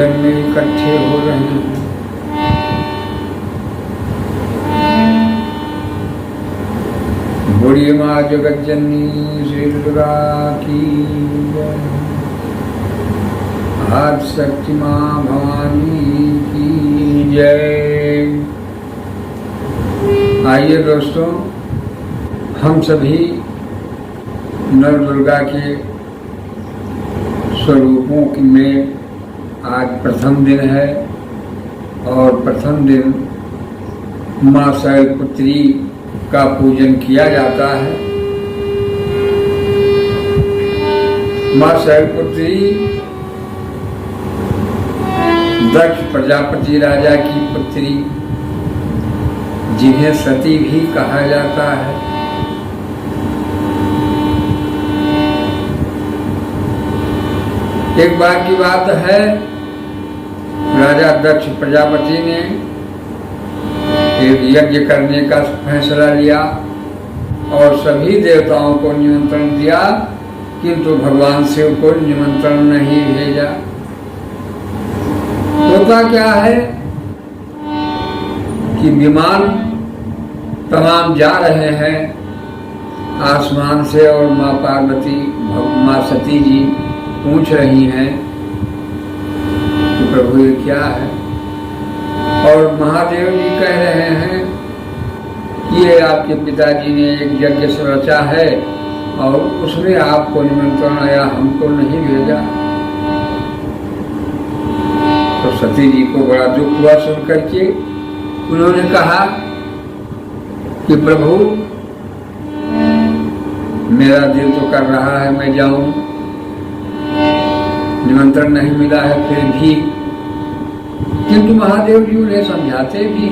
पूजन में इकट्ठे हो रहे हैं। बूढ़ी माँ जगत जननी श्री दुर्गा की जय। आदि शक्ति माँ भवानी की जय। आइए दोस्तों, हम सभी नव दुर्गा के स्वरूपों में आज प्रथम दिन है और प्रथम दिन माँ शैलपुत्री का पूजन किया जाता है। माँ शैलपुत्री दक्ष प्रजापति राजा की पुत्री, जिन्हें सती भी कहा जाता है। एक बार की बात है, राजा दक्ष प्रजापति ने एक यज्ञ करने का फैसला लिया और सभी देवताओं को निमंत्रण दिया, किंतु भगवान शिव को निमंत्रण नहीं भेजा। होता क्या है कि विमान तमाम जा रहे हैं आसमान से और माँ पार्वती माँ सती जी पूछ रही हैं कि प्रभु ये क्या है, और महादेव जी कह रहे हैं कि ये आपके पिताजी ने एक यज्ञ से रचा है और उसमें आपको निमंत्रण आया, हमको नहीं भेजा। तो सती जी को बड़ा दुख हुआ सुन करके। उन्होंने कहा कि प्रभु मेरा दिल तो कर रहा है मैं जाऊं, निमंत्रण नहीं मिला है फिर भी, किंतु महादेव जी उन्हें समझाते भी,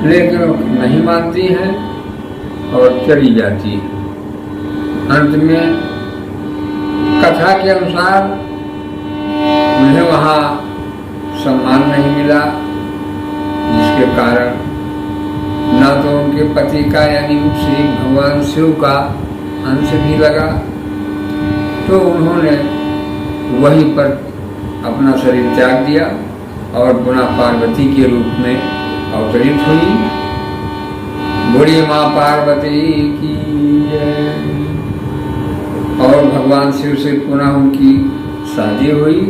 लेकिन नहीं मानती हैं और चली जाती है। अंत में कथा के अनुसार उन्हें वहाँ सम्मान नहीं मिला, जिसके कारण न तो उनके पति का यानी श्री भगवान शिव का अंश भी लगा, तो उन्होंने वहीं पर अपना शरीर त्याग दिया और पुनः पार्वती के रूप में अवतरित हुई। बूढ़ी माँ पार्वती की जय। और भगवान शिव से पुनः उनकी शादी हुई।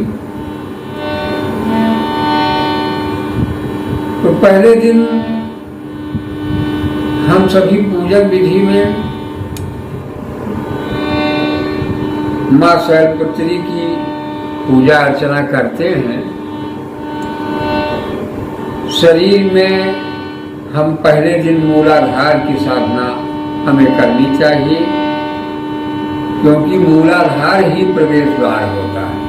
तो पहले दिन हम सभी पूजन विधि में माँ शैलपुत्री की पूजा अर्चना करते हैं। शरीर में हम पहले दिन मूलाधार की साधना हमें करनी चाहिए, क्योंकि मूलाधार ही प्रवेश द्वार होता है,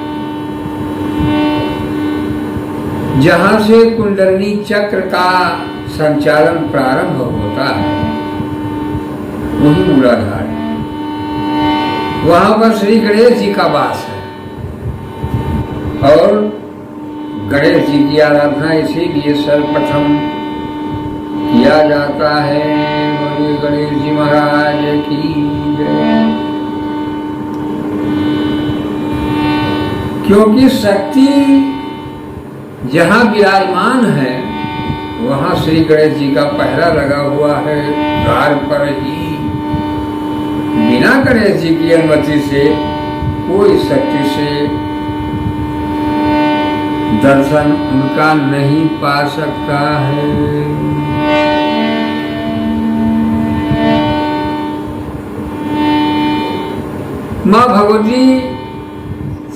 जहां से कुंडलिनी चक्र का संचालन प्रारंभ होता है, वही मूलाधार है। वहां पर श्री गणेश जी का वास है और गणेश जी की आराधना इसीलिए सर्वप्रथम किया जाता है। बोलिए गणेश जी महाराज की जय। क्योंकि शक्ति जहां विराजमान है वहां श्री गणेश जी का पहरा लगा हुआ है द्वार पर ही। बिना गणेश जी की अनुमति से कोई शक्ति से दर्शन उनका नहीं पा सकता है। माँ भगवती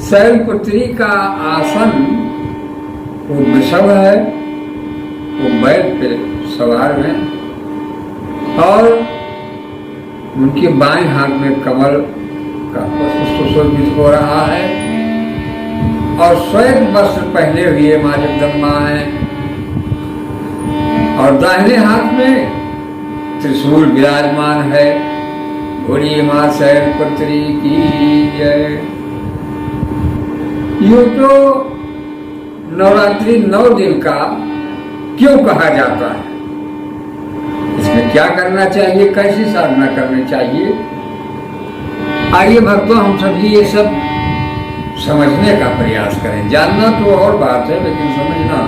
शैलपुत्री का आसन वो वृषभ है, वो बैल पे सवार है और उनके बाएं हाथ में कमल का पुष्प सुशोभित हो रहा है और श्वेत वस्त्र पहने हुए माँ जगदम्बा है और दाहिने हाथ में त्रिशूल विराजमान है। बूढ़ी माँ शैलपुत्री की जय। यूं तो नवरात्रि 9 दिन का क्यों कहा जाता है, इसमें क्या करना चाहिए, कैसी साधना करनी चाहिए, आइए भक्तों हम सभी ये सब समझने का प्रयास करें। जानना तो और बात है, लेकिन समझना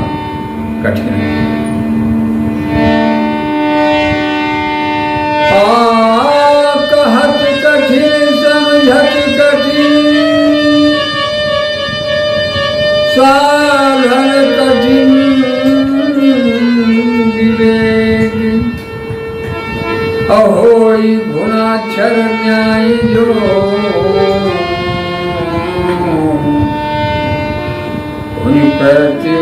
कठिन है। कहत कठिन समझत कठिन, साधन कठिन विवेक, अहोई गुणाक्षर न्याय जो, उन प्रत्यो।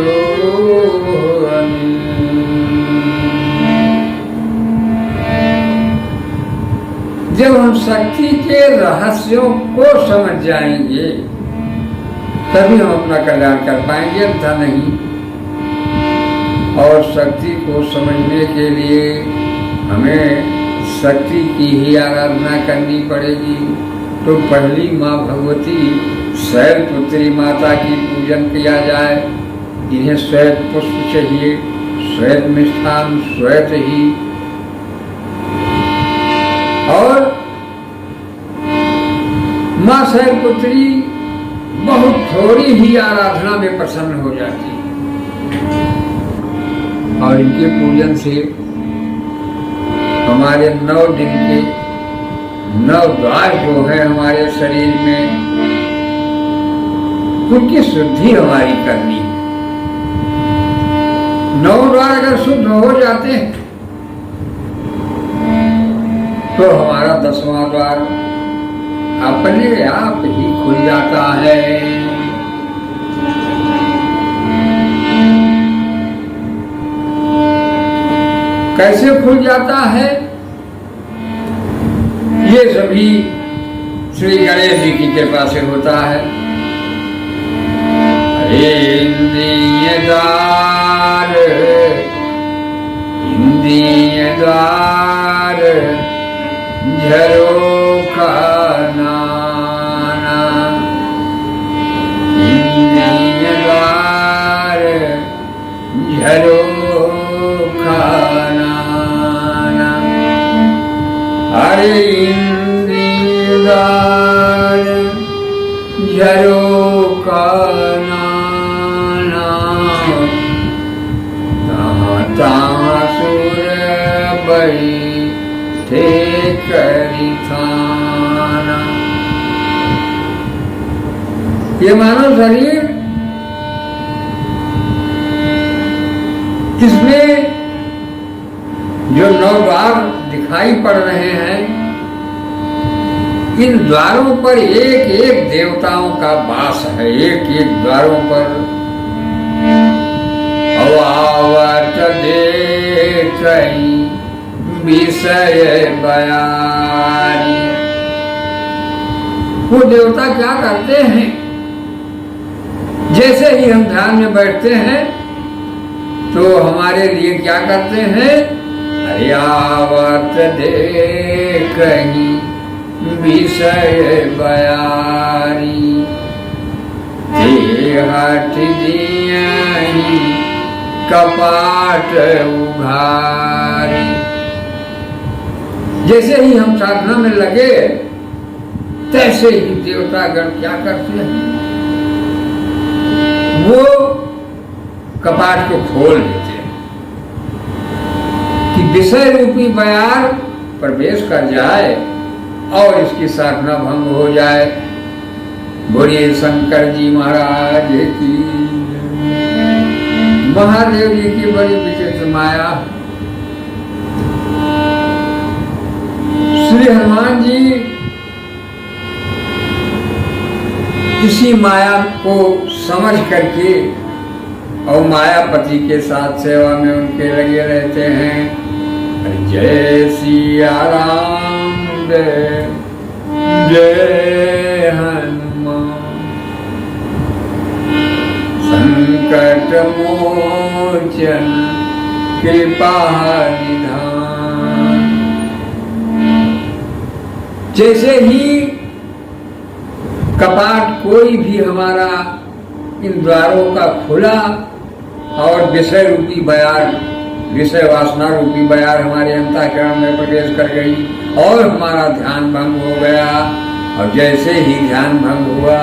जब हम शक्ति के रहस्यों को समझ जाएंगे तभी हम अपना कल्याण कर पाएंगे, अन्यथा नहीं। और शक्ति को समझने के लिए हमें शक्ति की ही आराधना करनी पड़ेगी। तो पहली माँ भगवती शैलपुत्री माता की पूजन किया जाए। इन्हें श्वेत पुष्प चाहिए, श्वेत मिष्ठान, श्वेत ही। और माँ शैलपुत्री बहुत थोड़ी ही आराधना में प्रसन्न हो जाती है। और इनके पूजन से हमारे 9 दिन के 9 द्वार जो है हमारे शरीर में, उनकी शुद्धि हमारी करनी है। 9 द्वार अगर शुद्ध हो जाते हैं तो हमारा 10वां द्वार अपने आप ही खुल जाता है। कैसे खुल जाता है? ये सभी श्री गणेश जी की कृपा से होता है। इंद्रिय द्वार, इंद्रिय द्वार झरोखा नाना, इंद्रिय द्वार झरोखा नाना। अरे इंद्रिय द्वार झरोखा नाना, तहाँ तहाँ सुर बही करी थाना। ये मानव शरीर, इसमें जो 9 द्वार दिखाई पड़ रहे हैं, इन द्वारों पर एक एक देवताओं का वास है। एक एक द्वारों पर अवावत देख विषय बयानी। वो देवता क्या करते हैं? जैसे ही हम ध्यान में बैठते हैं तो हमारे लिए क्या करते हैं? हरियावत देखहि विषय बयानी, हट दियहि कपाट उघारी। जैसे ही हम साधना में लगे तैसे ही देवतागण क्या करते हैं? वो कपाट को खोल देते हैं कि विषय रूपी बयार प्रवेश कर जाए और इसकी साधना भंग हो जाए। बोलिए शंकर जी महाराज की। महादेव जी की बड़ी विचित्र माया। श्री हनुमान जी इसी माया को समझ करके और मायापति के साथ सेवा में उनके लगे रहते हैं। जय सिया राम जय हनुमान, संकट मोचन कृपा निधान। जैसे ही कपाट कोई भी हमारा इन द्वारों का खुला और विषय रूपी बयार, विषय वासना रूपी बयार हमारे अंतःकरण में प्रवेश कर गई और हमारा ध्यान भंग हो गया। और जैसे ही ध्यान भंग हुआ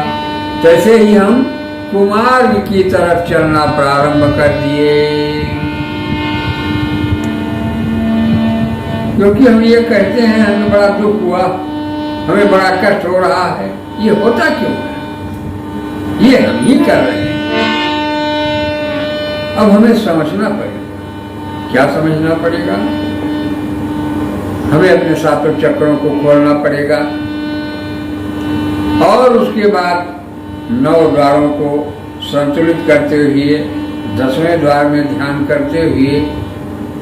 तैसे ही हम कुमार्ग की तरफ चलना प्रारंभ कर दिए। क्योंकि हम ये कहते हैं हमें बड़ा दुख हुआ, हमें बड़ा कष्ट हो रहा है, ये होता क्यों है? ये हम ही कर रहे हैं। अब हमें समझना पड़ेगा। क्या समझना पड़ेगा? हमें अपने सातों चक्रों को खोलना पड़ेगा और उसके बाद 9 द्वारों को संतुलित करते हुए 10वें द्वार में ध्यान करते हुए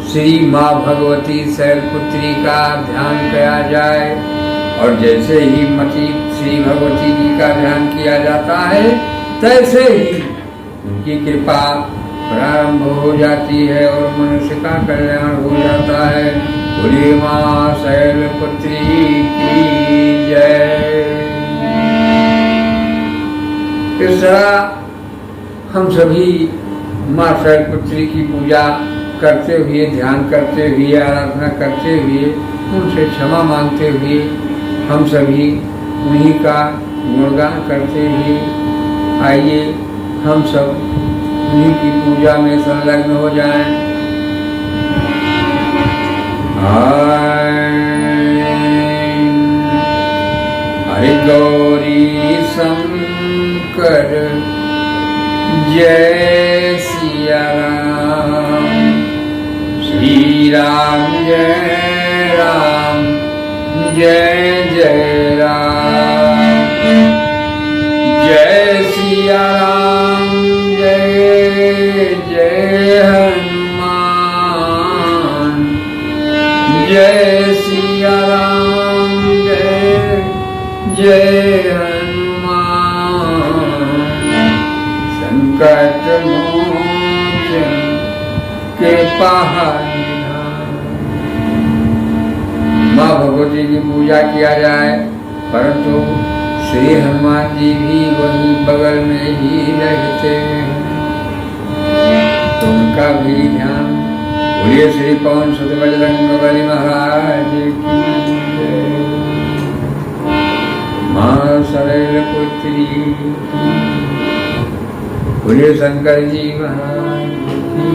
श्री माँ भगवती शैलपुत्री का ध्यान किया जाए। और जैसे ही मती श्री भगवती जी का ध्यान किया जाता है तैसे ही उनकी कृपा प्रारंभ हो जाती है और मनुष्य का कल्याण हो जाता है। बोलिए माँ शैलपुत्री की जय। इस तरह हम सभी माँ शैलपुत्री की पूजा करते हुए, ध्यान करते हुए, आराधना करते हुए, उनसे क्षमा मांगते हुए हम सभी उन्हीं का गुणगान करते हुए आइए हम सब उन्हीं की पूजा में संलग्न हो जाएं। हरि गौरी शंकर जय सिया राम, श्री राम जय राम, जय जय राम, जय सिया राम, जय जय हनुमान, जय सिया राम, जय जय हनुमान, संकट मोचन कृपा निधान। माँ भगवती की पूजा किया जाए, परंतु श्री हनुमान जी भी वही बगल में ही रहते हैं, तो उनका भी ध्यान। बोलिए श्री पवन सुत बजरंग बली महाराज की जय। माँ शैलपुत्री की, बोलिए शंकर जी महाराज की।